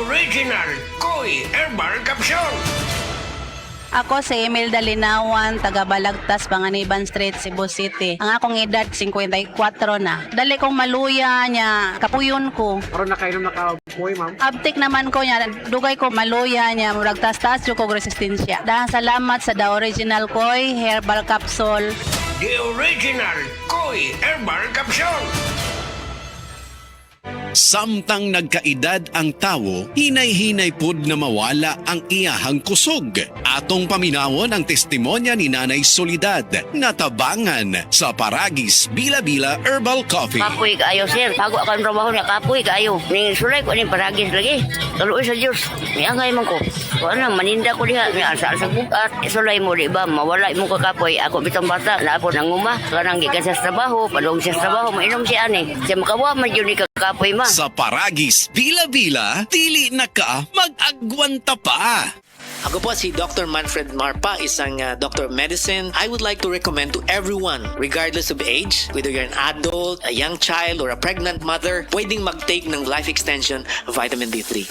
Original Koi Herbal Capsule. Ako si Emil Dalinawan, taga Balagtas, Panganiban Street, Cebu City. Ang akong edad 54 na. Dali kong maluya niya, kapuyon ko. Karon na kayo nakapoy, ma'am. Abtik naman ko niya, dugay ko maluya niya, murag tas-tas yung kong resistensya. Dahil salamat sa The Original Koi Herbal Capsule. The Original Koi Herbal Capsule. Samtang nagkaedad ang tawo, hinay-hinay pod na mawala ang iyahang kusog. Atong paminawon ang testimonya ni Nanay Solidad na tabangan sa Paragis Bila-Bila Herbal Coffee. Kapoy kaayo, sir. Bago ako ang trabaho niya, kapoy kaayo. Ning sulay ko ning Paragis lagi. Kaluoy sa Diyos. May angay man ko. Kung ano, maninda ko diha. May asa-asa bukat. Sulay mo, di ba? Mawala mo ka kapoy. Ako bitang bata. Naapon ang uma. Karang gikan sa trabaho. Padong sa trabaho. Mainom siya ani. Siya makawa man yun ni kapoy ma. Sa Paragis Bila-Bila, dili na ka mag-agwanta pa. Ako po si Dr. Manfred Marpa, isang Doctor of Medicine. I would like to recommend to everyone, regardless of age, whether you're an adult, a young child, or a pregnant mother, pwedeng mag-take ng Life Extension Vitamin D3.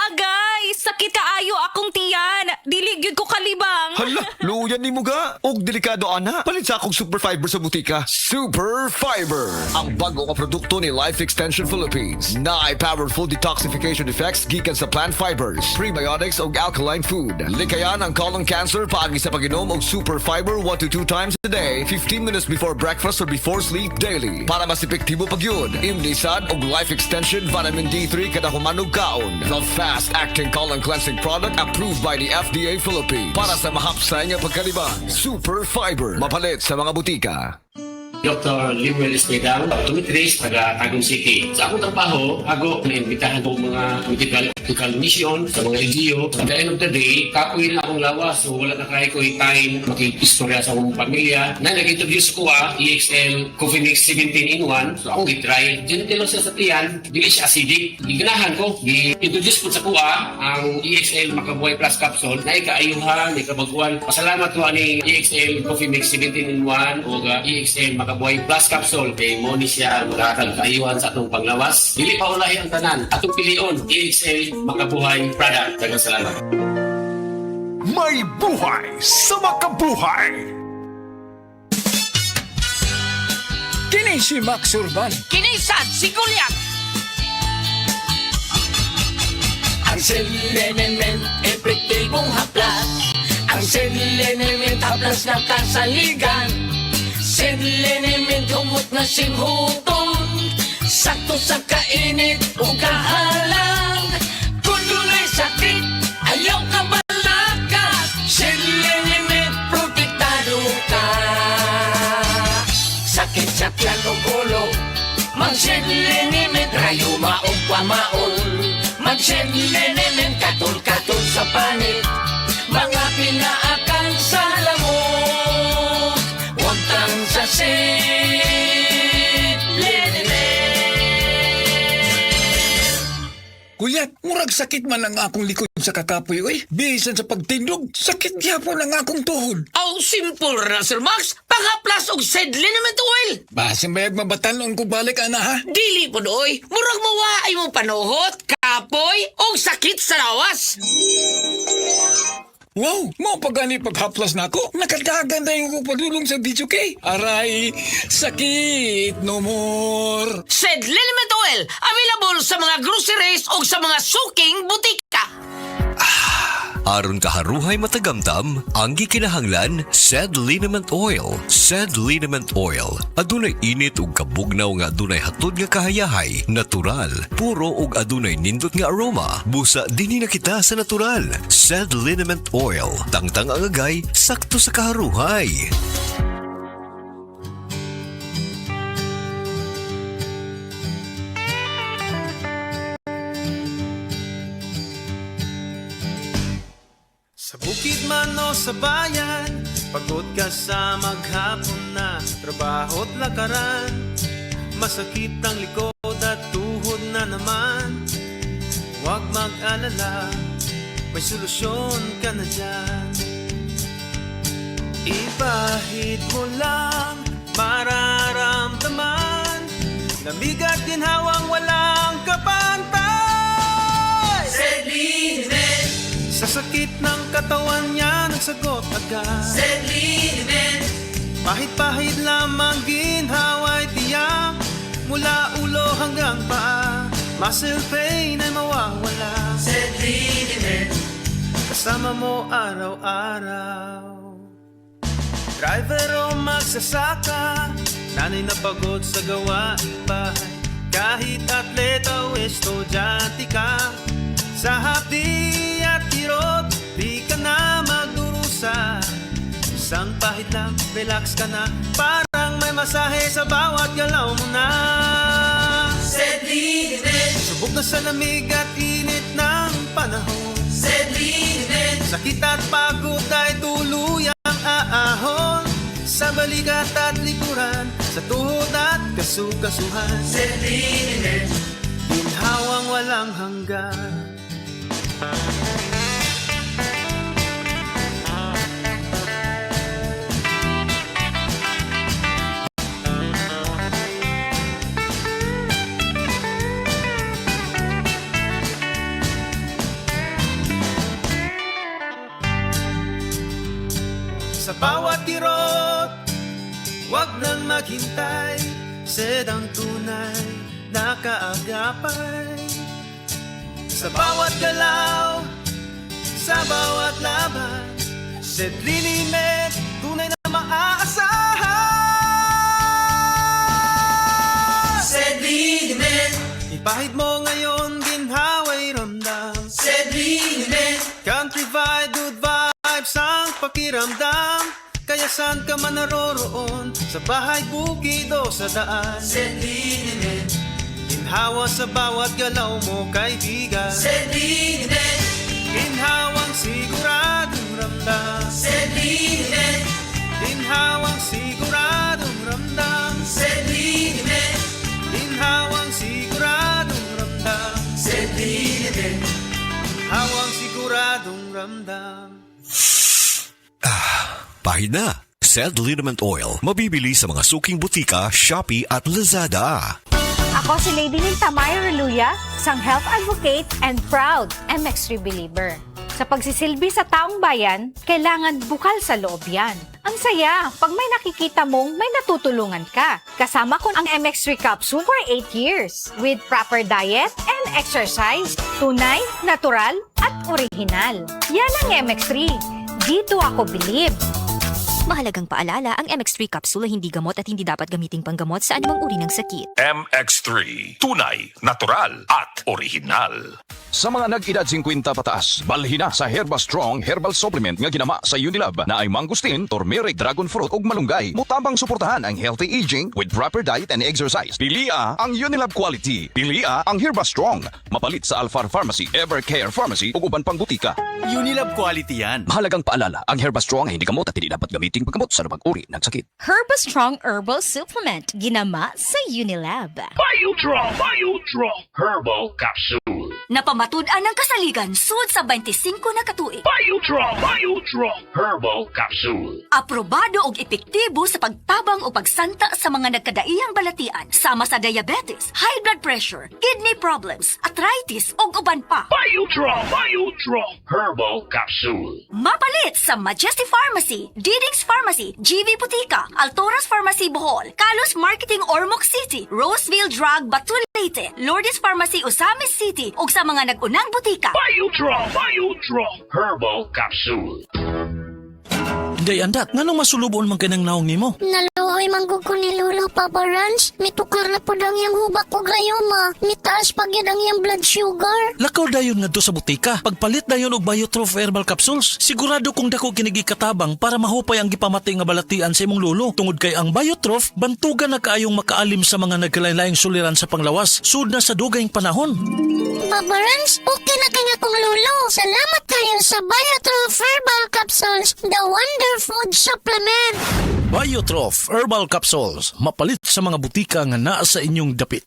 Agay! Sakit kaayo akong tiyan! Dili gyud ko kalibang! Hala, luyan ni mo ga. Og delikado ana. Palit sa akong Super Fiber sa butika. Super Fiber! Ang bago nga produkto ni Life Extension Philippines. Na ay powerful detoxification effects gikan sa plant fibers, prebiotics og alkaline food. Likayan ang colon cancer paagi sa pag-inom og Super Fiber 1 to 2 times a day, 15 minutes before breakfast or before sleep daily. Para mas epektibo pag yun, imlisan og Life Extension Vitamin D3 kada humanog kaon. The fast-acting colon cleansing product approved by the FDA Philippines. Para sa mahapsay nga pagkalibang, Super Fiber. Mapalit sa mga butika. Dr. Limuel Espedal, optometrist, taga Tagum City. Sa akong trabaho, ako naimbitahan ko mga medical mission sa mga LGU. At the end of the day, kapoy na akong lawas. So wala na kaya ko time makikistorya sa akong pamilya. Na nag-introduce ko EXL Coffee Mix 17 in 1. So akong i-try. Diyan sa tiyan, dili siya acidic. Iganahan ko, i-introduce ko sa kuha ang EXL Makabuhay Plus Capsule na ikaayuhan, ikabaguan. Pasalamat ko ani EXL Coffee Mix 17 in 1 o EXL Makabuhay Plus Capsule kay mo ni siya makakagayuhan sa atong panglawas. Dili pa ulahi ang tanan. Atong pilion, EXL Makabuhay product. Daghang salamat. May buhay sa makabuhay! Kini si Max Urban. Kinisad si Goliath! Ang Selenement, epektibong haplas. Ang Selenement, haplas ng kasaligan. Selenement, humot na singhuton. Sakto sa kainit o kahalang. Kung dunay sakit, ayaw ka malakas. Selenement, protektado ka. Sakit sa tiyan o gulo, mag-Selenement, rayo maong pamaon. Mag-Selenement, katul-katul sa panit. Mga pinaakang sa lamok, huwag kang sa Kuya, murag sakit man ang akong likod sa kakapoy, oy. Bisan sa pagtindog, sakit gyapon ang akong tuhod. Aw, simple ra, Sir Max. Pangaplas og Sedlinament oil. Basin bayag mabatanon ko balik, ana, ha? Dili po doy. Murag mawaay mo panuhot, kapoy, og sakit sa lawas. Wow, mo pa gani paghaplas na ako. Nakadagan na yung padulong sa video kay. Aray, sakit no more. Sedlinament oil. Available sa mga groceries o sa mga suking butika. Aron kaharuhay matagamtam, ang gikinahanglan, Sed Liniment Oil. Sed Liniment Oil. Adunay init ug kabugnaw nga adunay hatod nga kahayahay, natural, puro ug adunay nindot nga aroma. Busa dinhi na kita sa natural. Sed Liniment Oil. Tangtang ang agay, sakto sa kaharuhay. Sa bukid man o sa bayan, pagod ka sa maghapon na trabaho't lakaran. Masakit ang likod at tuhod na naman. Huwag mag-alala, may solusyon ka na dyan. Ibahid mo lang, mararamdaman. Lamig at ginhawang walang kapantay. Sa sakit ng katawan niya nagsagot agad Sedliniment. Pahit-pahit lamang ginhawa'y tiyak mula ulo hanggang paa. Muscle pain ay mawawala Sedliniment. Kasama mo araw-araw. Driver o magsasaka, nanay na pagod sa gawaing bahay. Kahit atleta o estudyante ka, sa hapdi at kirot, di ka na magdurusa. Isang pahit lang, relax ka na, parang may masahe sa bawat galaw mo na. Sedliniment. Subok na sa lamig at init ng panahon. Sedliniment. Sakit at pagod ay tuluyang aahon. Sa balikat at likuran, sa tuhod at kasukasuhan. Sedliniment. Ginhawang walang hanggan. Sa bawat kirot, wag nang maghintay. Sedang tunay na kaagapay. Sa bawat galaw, sa bawat laban, Sedliniment, tunay na maaasahan. Sedliniment. Ipahid mo ngayon, ginhawa'y ramdam. Sedliniment. Country vibe, good vibes ang pakiramdam. Kaya saan ka man naroroon, sa bahay, bukid o sa daan. Sedliniment. Ginhawa sa bawat galaw mo, kaibigan. Sedliniment. Ginhawang siguradong ramdam. Sedliniment. Ginhawang siguradong ramdam. Sedliniment. Ginhawang siguradong ramdam. Sedliniment. Hawang siguradong ramdam. Pahid na. Sedliniment Oil. Mabibili sa mga suking butika, Shopee at Lazada. Ako si Lady Ninta Maya Reluya, isang health advocate and proud MX3 believer. Sa pagsisilbi sa taong bayan, kailangan bukal sa loob yan. Ang saya, pag may nakikita mong may natutulungan ka. Kasama ko ang MX3 capsule for 8 years with proper diet and exercise. Tunay, natural, at original. Yan ang MX3. Dito ako believe. Mahalagang paalala, ang MX3 capsule ay hindi gamot at hindi dapat gamiting panggamot sa anumang uri ng sakit. MX3. Tunay, natural, at original. Sa mga nag-edad 50 pataas, balhin na sa Herba Strong Herbal Supplement nga ginama sa Unilab na ay mangustin, turmeric, dragon fruit ug malunggay. Mutabang suportahan ang healthy aging with proper diet and exercise. Pilia ang Unilab quality. Pilia ang Herba Strong. Mapalit sa Alfar Pharmacy, Evercare Pharmacy ug uban pang butika. Unilab quality yan. Mahalagang paalala, ang Herba Strong ay hindi gamot at hindi dapat gamiting paggamot sa anumang uri ng sakit. Herba Strong Herbal Supplement, ginama sa Unilab. Biotrong Herbal Capsule. Napamatud-an ng kasaligan sud sa 25 na katuig. Biotrong Herbal Capsule. Aprobado og epektibo sa pagtabang o pagsanta sa mga nagkadaiyang balatian sama sa diabetes, high blood pressure, kidney problems, arthritis ug uban pa. Biotrong Herbal Capsule. Mapalit sa Majesty Pharmacy, Diding's Pharmacy, GV Butika, Altoras Pharmacy Bohol, Kalos Marketing Ormoc City, Roseville Drug Batun Leyte, Lourdes Pharmacy Osamis City ug sa mga nag-unang butika. Biotrong Herbal Capsule. Day andat, nganong masulubon man kanang naong nimo? Naluoy manggug ko ni Lolo, Papa Rans. Mitukar na po dang yung hubak ko grayoma. Mitaas pag yun ang yung blood sugar. Lakaw dayon nga do sa butika. Pagpalit dayon og Biotrof Herbal Capsules. Sigurado kung dako kinigi katabang para mahupay ang gipamatay nga balatian sa imong lulo. Tungod kay ang Biotrof, bantugan na kaayong makaalim sa mga nagkalain-laing suliran sa panglawas. Sud na sa dugayng panahon. Papa Rans, okay na kanya kong Lolo. Salamat kayo sa Biotrof Herbal Capsules, the Wonder Food Supplement. Biotrof Herbal Capsules. Mapalit sa mga butika nga naa sa inyong dapit.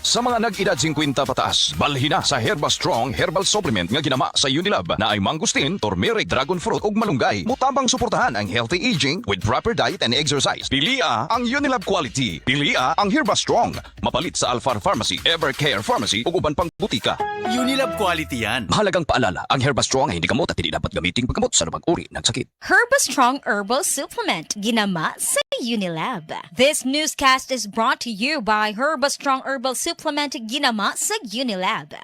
Sa mga nag-edad 50 pataas, balhin na sa Herba Strong Herbal Supplement nga ginama sa Unilab na ay mangustin, turmeric, dragon fruit ug malunggay. Mutabang suportahan ang healthy aging with proper diet and exercise. Pilia ang Unilab quality. Pilia ang Herba Strong. Mapalit sa Alfar Pharmacy, Evercare Pharmacy ug uban pang butika. Unilab quality yan. Mahalagang paalala, ang Herba Strong ay hindi gamot at hindi dapat gamitin paggamot sa anumang uri ng sakit. Herba Strong Herbal Supplement, ginama sa Unilab. This newscast is brought to you by Herba Strong Herbal Supplement, ginama sa Unilab.